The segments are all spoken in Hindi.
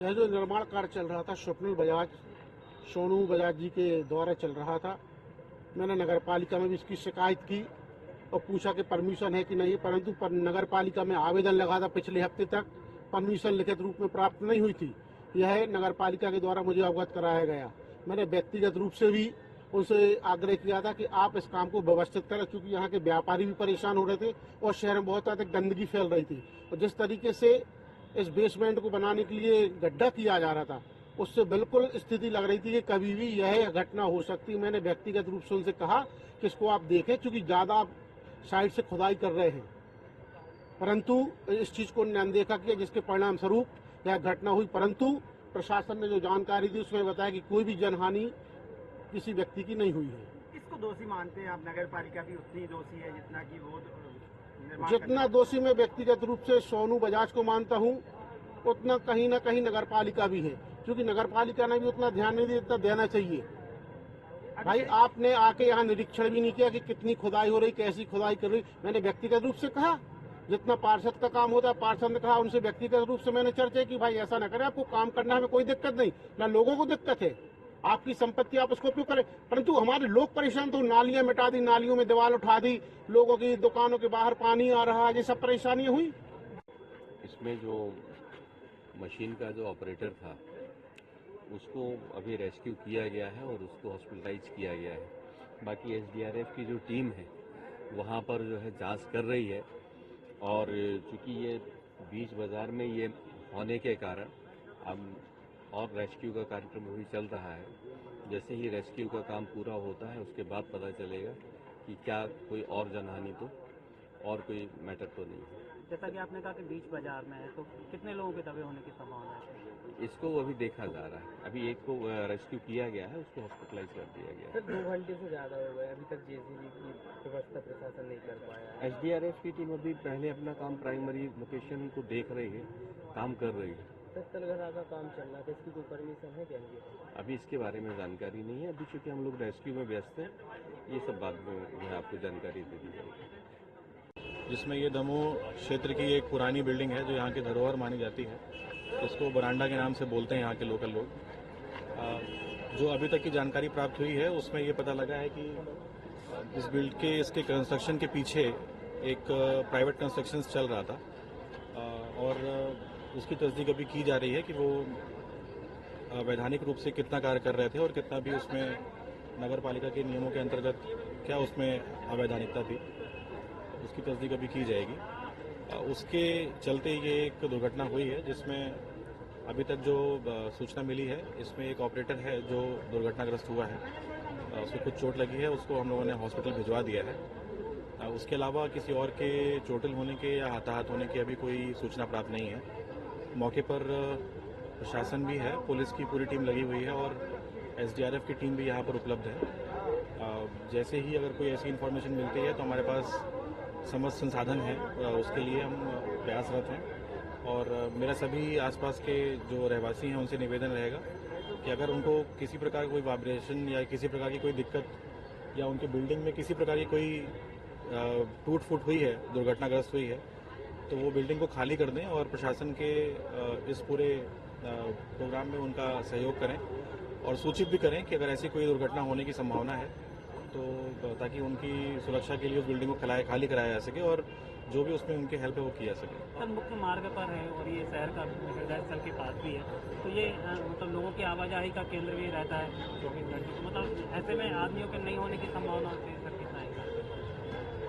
यह जो निर्माण कार्य चल रहा था स्वप्निल बजाज सोनू बजाज जी के द्वारा चल रहा था। मैंने नगर पालिका में भी इसकी शिकायत की और पूछा कि परमिशन है कि नहीं, परंतु नगर पालिका में आवेदन लगा था पिछले हफ्ते तक, परमिशन लिखित रूप में प्राप्त नहीं हुई थी। यह नगर पालिका के द्वारा मुझे अवगत कराया गया। मैंने व्यक्तिगत रूप से भी उनसे आग्रह किया था कि आप इस काम को व्यवस्थित करें, क्योंकि यहाँ के व्यापारी भी परेशान हो रहे थे और शहर में बहुत अधिक गंदगी फैल रही थी। और जिस तरीके से इस बेसमेंट को बनाने के लिए गड्ढा किया जा रहा था, उससे बिल्कुल स्थिति लग रही थी कि कभी भी यह घटना हो सकती है। मैंने व्यक्तिगत रूप से उनसे कहा कि इसको आप देखें, क्योंकि ज्यादा साइड से खुदाई कर रहे हैं, परंतु इस चीज को अनदेखा किया, जिसके परिणाम स्वरूप यह घटना हुई। परंतु प्रशासन ने जो जानकारी दी उसमें बताया कि कोई भी जनहानि किसी व्यक्ति की नहीं हुई है। इसको दोषी मानते हैं आप? नगर पालिका भी उतनी दोषी है जितना कि वो जितना दोषी मैं व्यक्तिगत रूप से सोनू बजाज को मानता हूँ, उतना कहीं ना कहीं नगर पालिका भी है, क्योंकि नगर पालिका ने भी उतना ध्यान नहीं दिया जितना देना चाहिए। भाई आपने आके यहाँ निरीक्षण भी नहीं किया कि कितनी खुदाई हो रही, कैसी खुदाई कर रही। मैंने व्यक्तिगत रूप से कहा, जितना पार्षद का काम होता है पार्षद ने कहा, उनसे व्यक्तिगत रूप से मैंने चर्चा की भाई ऐसा न करें, आपको काम करना में कोई दिक्कत नहीं, ना लोगों को दिक्कत है, आपकी संपत्ति आप उसको उपयोग करें। परंतु हमारे लोग परेशान, तो नालियां मिटा दी, नालियों में दीवार उठा दी, लोगों की दुकानों के बाहर पानी आ रहा है, ये सब परेशानियां हुई। इसमें जो मशीन का जो ऑपरेटर था उसको अभी रेस्क्यू किया गया है और उसको हॉस्पिटलाइज किया गया है। बाकी एसडीआरएफ की जो टीम है वहाँ पर जो है जांच कर रही है, और चूंकि ये बीच बाजार में ये होने के कारण अब और रेस्क्यू का कार्यक्रम भी चल रहा है। जैसे ही रेस्क्यू का काम पूरा होता है उसके बाद पता चलेगा कि क्या कोई और जनहानि तो और कोई मैटर तो नहीं है। जैसा कि आपने कहा कि बीच बाजार में है, तो कितने लोगों के दबे होने की संभावना है? इसको अभी देखा जा रहा है। अभी एक को रेस्क्यू किया गया है, उसको हॉस्पिटलाइज कर दिया गया है। सर 2 घंटे से ज़्यादा हो गए, अभी तक जेसीबी की व्यवस्था प्रशासन नहीं कर पाया है। एसडीआरएफ की टीम अभी पहले अपना काम प्राइमरी लोकेशन को देख रही है, काम कर रही है। तलघरा का काम चल रहा था, इसकी कोई परमिशन है क्या? अभी इसके बारे में जानकारी नहीं है। अभी चूंकि हम लोग रेस्क्यू में व्यस्त हैं, ये सब बाद में मैं आपको जानकारी दे दी जाएगी। जिसमें ये दमोह क्षेत्र की एक पुरानी बिल्डिंग है जो यहाँ की धरोहर मानी जाती है, इसको बरांडा के नाम से बोलते हैं यहाँ के लोकल लोग। जो अभी तक की जानकारी प्राप्त हुई है उसमें ये पता लगा है कि इस बिल्ड के इसके कंस्ट्रक्शन के पीछे एक प्राइवेट कंस्ट्रक्शन चल रहा था, और उसकी तस्दीक अभी की जा रही है कि वो वैधानिक रूप से कितना कार्य कर रहे थे और कितना भी उसमें नगर पालिका के नियमों के अंतर्गत क्या उसमें अवैधानिकता थी, उसकी तस्दीक अभी की जाएगी। उसके चलते ये एक दुर्घटना हुई है, जिसमें अभी तक जो सूचना मिली है इसमें एक ऑपरेटर है जो दुर्घटनाग्रस्त हुआ है, उसको कुछ चोट लगी है, उसको हम लोगों ने हॉस्पिटल भिजवा दिया है। उसके अलावा किसी और के चोटिल होने के या हताहत होने की अभी कोई सूचना प्राप्त नहीं है। मौके पर प्रशासन भी है, पुलिस की पूरी टीम लगी हुई है और एसडीआरएफ की टीम भी यहाँ पर उपलब्ध है। जैसे ही अगर कोई ऐसी इन्फॉर्मेशन मिलती है तो हमारे पास समस्त संसाधन है, उसके लिए हम प्रयासरत हैं। और मेरा सभी आसपास के जो रहवासी हैं उनसे निवेदन रहेगा कि अगर उनको किसी प्रकार का कोई वाइब्रेशन या किसी प्रकार की कोई दिक्कत या उनकी बिल्डिंग में किसी प्रकार की कोई टूट फूट हुई है, दुर्घटनाग्रस्त हुई है, तो वो बिल्डिंग को खाली कर दें और प्रशासन के इस पूरे प्रोग्राम में उनका सहयोग करें और सूचित भी करें कि अगर ऐसी कोई दुर्घटना होने की संभावना है तो ताकि उनकी सुरक्षा के लिए उस बिल्डिंग को खाली कराया जा सके और जो भी उसमें उनकी हेल्प है वो की जा सके। सर मुख्य मार्ग पर है और ये शहर का हृदय स्थल के पास भी है, तो ये मतलब लोगों की आवाजाही का केंद्र भी रहता है 24 घंटे, तो मतलब ऐसे में आदमियों के नहीं होने की संभावना होती है। सर कितना है?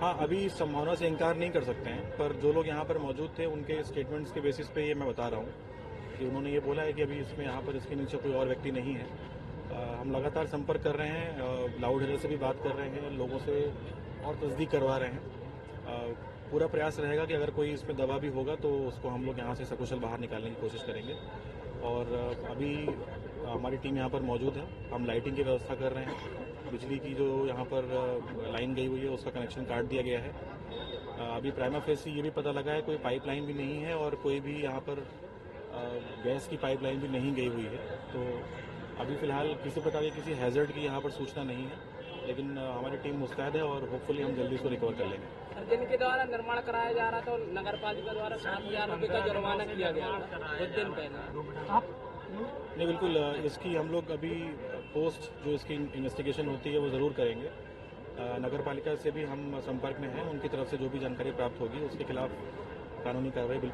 हाँ, अभी इस संभावना से इनकार नहीं कर सकते हैं, पर जो लोग यहाँ पर मौजूद थे उनके स्टेटमेंट्स के बेसिस पे ये मैं बता रहा हूँ कि उन्होंने ये बोला है कि अभी इसमें यहाँ पर इसके नीचे कोई और व्यक्ति नहीं है। हम लगातार संपर्क कर रहे हैं, लाउड हेडर से भी बात कर रहे हैं, लोगों से और तस्दीक करवा रहे हैं। पूरा प्रयास रहेगा कि अगर कोई इसमें दबा भी होगा तो उसको हम लोग यहाँ से सकुशल बाहर निकालने की कोशिश करेंगे। और अभी हमारी टीम यहाँ पर मौजूद है, हम लाइटिंग की व्यवस्था कर रहे हैं। बिजली की जो यहाँ पर लाइन गई हुई है उसका कनेक्शन काट दिया गया है। अभी प्राइमा फेसी ये भी पता लगा है कोई पाइपलाइन भी नहीं है और कोई भी यहाँ पर गैस की पाइपलाइन भी नहीं गई हुई है। तो अभी फिलहाल किसी प्रकार की किसी हैजर्ड की यहाँ पर सूचना नहीं है, लेकिन हमारी टीम मुस्तैद है और होपफुली हम जल्दी इसको रिकवर कर लेंगे। जिनके द्वारा निर्माण कराया जा रहा था, नगर पालिका द्वारा 7,000 रुपये का जुर्माना किया गया था कुछ दिन पहले। नहीं, बिल्कुल इसकी हम लोग अभी पोस्ट जो इसकी इन्वेस्टिगेशन होती है वो ज़रूर करेंगे। नगर पालिका से भी हम संपर्क में हैं, उनकी तरफ से जो भी जानकारी प्राप्त होगी उसके खिलाफ कानूनी कार्रवाई बिल्कुल